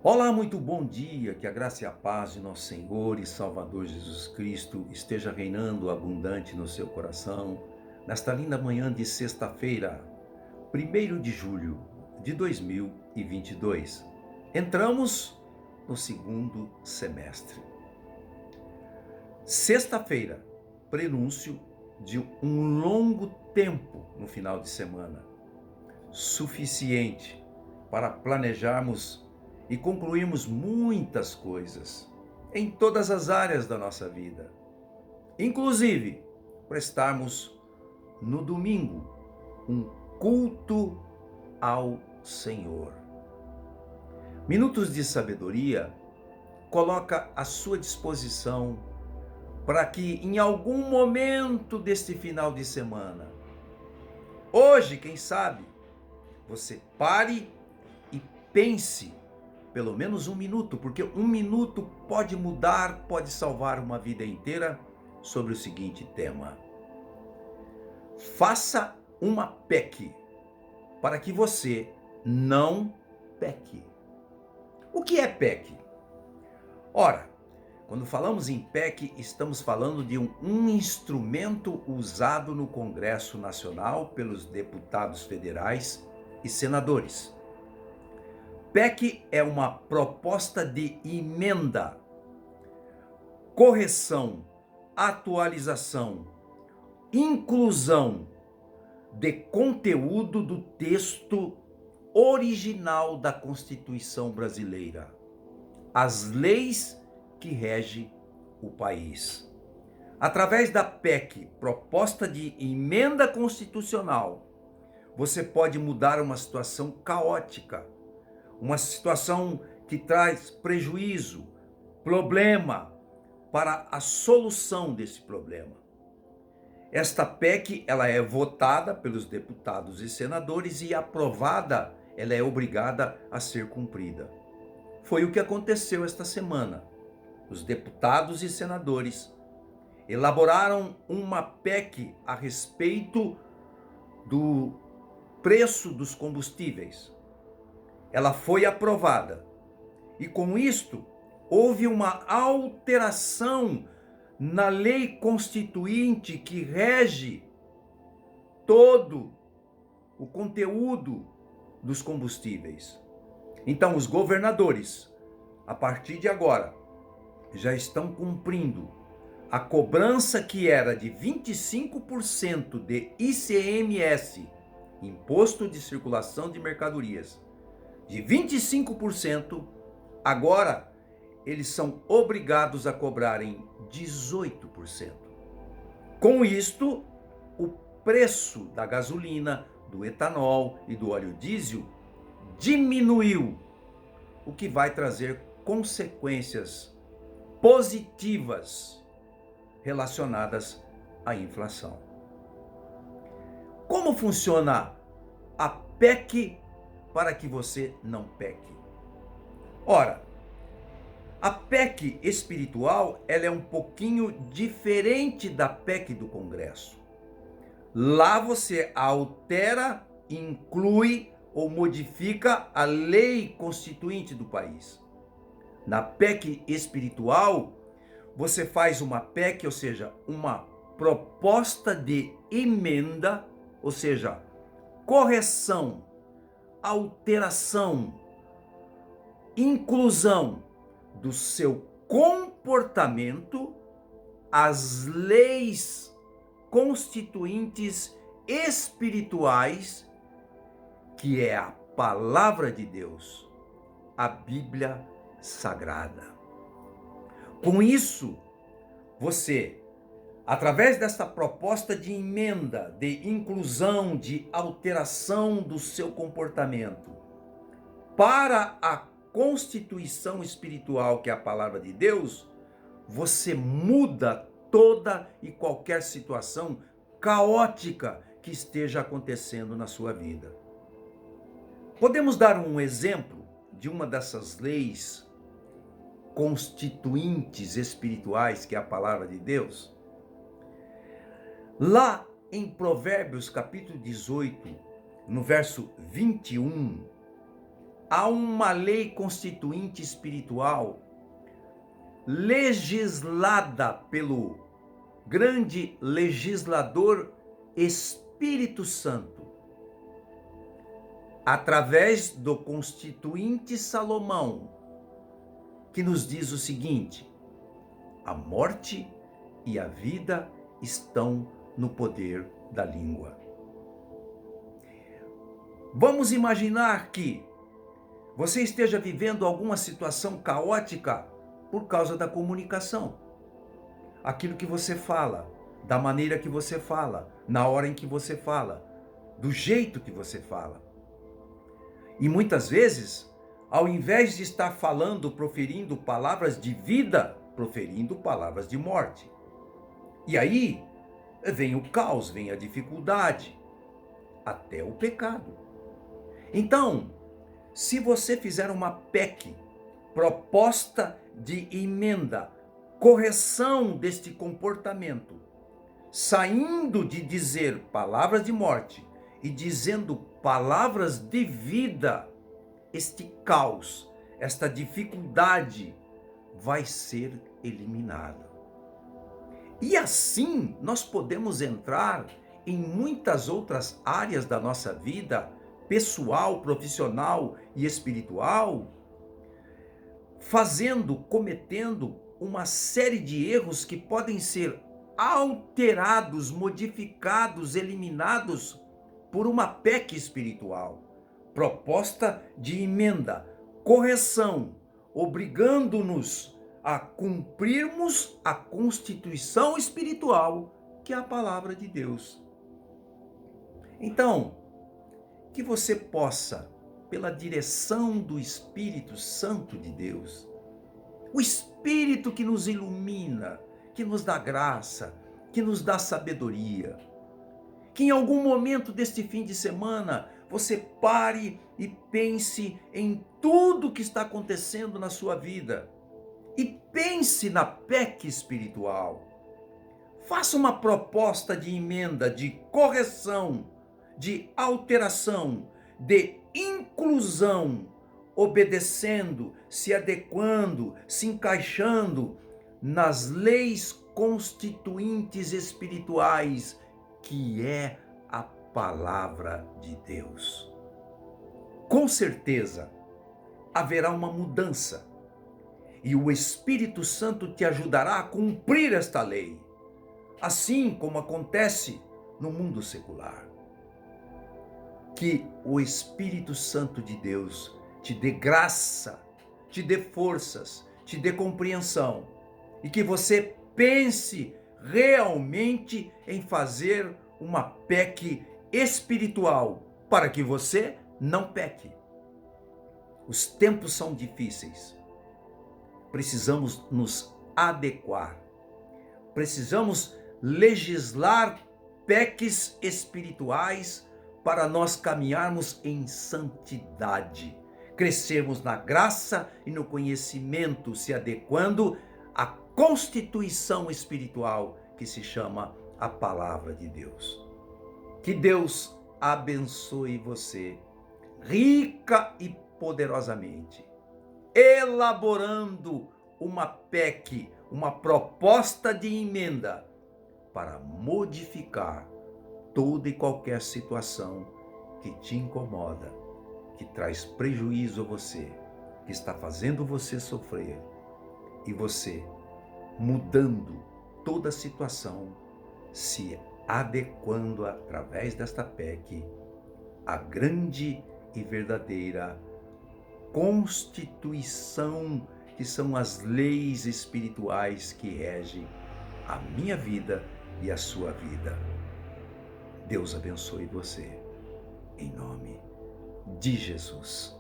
Olá, muito bom dia, que a graça e a paz de nosso Senhor e Salvador Jesus Cristo esteja reinando abundante no seu coração, nesta linda manhã de sexta-feira, 1º de julho de 2022. Entramos no segundo semestre. Sexta-feira, prenúncio de um longo tempo no final de semana, suficiente para planejarmos e concluirmos muitas coisas em todas as áreas da nossa vida. Inclusive, prestarmos no domingo um culto ao Senhor. Minutos de Sabedoria coloca à sua disposição para que em algum momento deste final de semana, hoje, quem sabe, você pare e pense pelo menos um minuto, porque um minuto pode mudar, pode salvar uma vida inteira, sobre o seguinte tema: faça uma PEC para que você não peque. O que é PEC? Ora, quando falamos em PEC, estamos falando de um instrumento usado no Congresso Nacional pelos deputados federais e senadores. PEC é uma proposta de emenda, correção, atualização, inclusão de conteúdo do texto original da Constituição brasileira, as leis que regem o país. Através da PEC, proposta de emenda constitucional, você pode mudar uma situação caótica, uma situação que traz prejuízo, problema, para a solução desse problema. Esta PEC, ela é votada pelos deputados e senadores e aprovada, ela é obrigada a ser cumprida. Foi o que aconteceu esta semana. Os deputados e senadores elaboraram uma PEC a respeito do preço dos combustíveis. Ela foi aprovada. E com isto, houve uma alteração na lei constituinte que rege todo o conteúdo dos combustíveis. Então, os governadores, a partir de agora, já estão cumprindo a cobrança que era de 25% de ICMS, Imposto de Circulação de Mercadorias, de 25%, agora eles são obrigados a cobrarem 18%. Com isto, o preço da gasolina, do etanol e do óleo diesel diminuiu, o que vai trazer consequências positivas relacionadas à inflação. Como funciona a PEC para que você não peque? Ora, a PEC espiritual, ela é um pouquinho diferente da PEC do Congresso. Lá você altera, inclui ou modifica a lei constituinte do país. Na PEC espiritual, você faz uma PEC, ou seja, uma proposta de emenda, ou seja, correção, alteração, inclusão do seu comportamento às leis constituintes espirituais, que é a palavra de Deus, a Bíblia Sagrada. Com isso, você, através desta proposta de emenda, de inclusão, de alteração do seu comportamento para a constituição espiritual, que é a palavra de Deus, você muda toda e qualquer situação caótica que esteja acontecendo na sua vida. Podemos dar um exemplo de uma dessas leis constituintes espirituais, que é a palavra de Deus? Lá em Provérbios capítulo 18, no verso 21, há uma lei constituinte espiritual legislada pelo grande legislador Espírito Santo, através do constituinte Salomão, que nos diz o seguinte: a morte e a vida estão no poder da língua. Vamos imaginar que você esteja vivendo alguma situação caótica por causa da comunicação. Aquilo que você fala, da maneira que você fala, na hora em que você fala, do jeito que você fala. E muitas vezes, ao invés de estar falando, proferindo palavras de vida, proferindo palavras de morte. E aí vem o caos, vem a dificuldade, até o pecado. Então, se você fizer uma PEC, proposta de emenda, correção deste comportamento, saindo de dizer palavras de morte e dizendo palavras de vida, este caos, esta dificuldade vai ser eliminada. E assim nós podemos entrar em muitas outras áreas da nossa vida, pessoal, profissional e espiritual, cometendo uma série de erros que podem ser alterados, modificados, eliminados por uma PEC espiritual, proposta de emenda, correção, obrigando-nos a cumprirmos a constituição espiritual, que é a palavra de Deus. Então, que você possa, pela direção do Espírito Santo de Deus, o Espírito que nos ilumina, que nos dá graça, que nos dá sabedoria, que em algum momento deste fim de semana você pare e pense em tudo que está acontecendo na sua vida e pense na PEC espiritual. Faça uma proposta de emenda, de correção, de alteração, de inclusão, obedecendo, se adequando, se encaixando nas leis constituintes espirituais, que é a palavra de Deus. Com certeza haverá uma mudança e o Espírito Santo te ajudará a cumprir esta lei, assim como acontece no mundo secular. Que o Espírito Santo de Deus te dê graça, te dê forças, te dê compreensão e que você pense realmente em fazer uma PEC espiritual para que você não peque. Os tempos são difíceis. Precisamos nos adequar. Precisamos legislar PECs espirituais para nós caminharmos em santidade, crescermos na graça e no conhecimento, se adequando à constituição espiritual que se chama a palavra de Deus. Que Deus abençoe você rica e poderosamente, elaborando uma PEC, uma proposta de emenda para modificar toda e qualquer situação que te incomoda, que traz prejuízo a você, que está fazendo você sofrer, e você, mudando toda a situação, se adequando através desta PEC à grande e verdadeira constituição, que são as leis espirituais que regem a minha vida e a sua vida. Deus abençoe você, em nome de Jesus.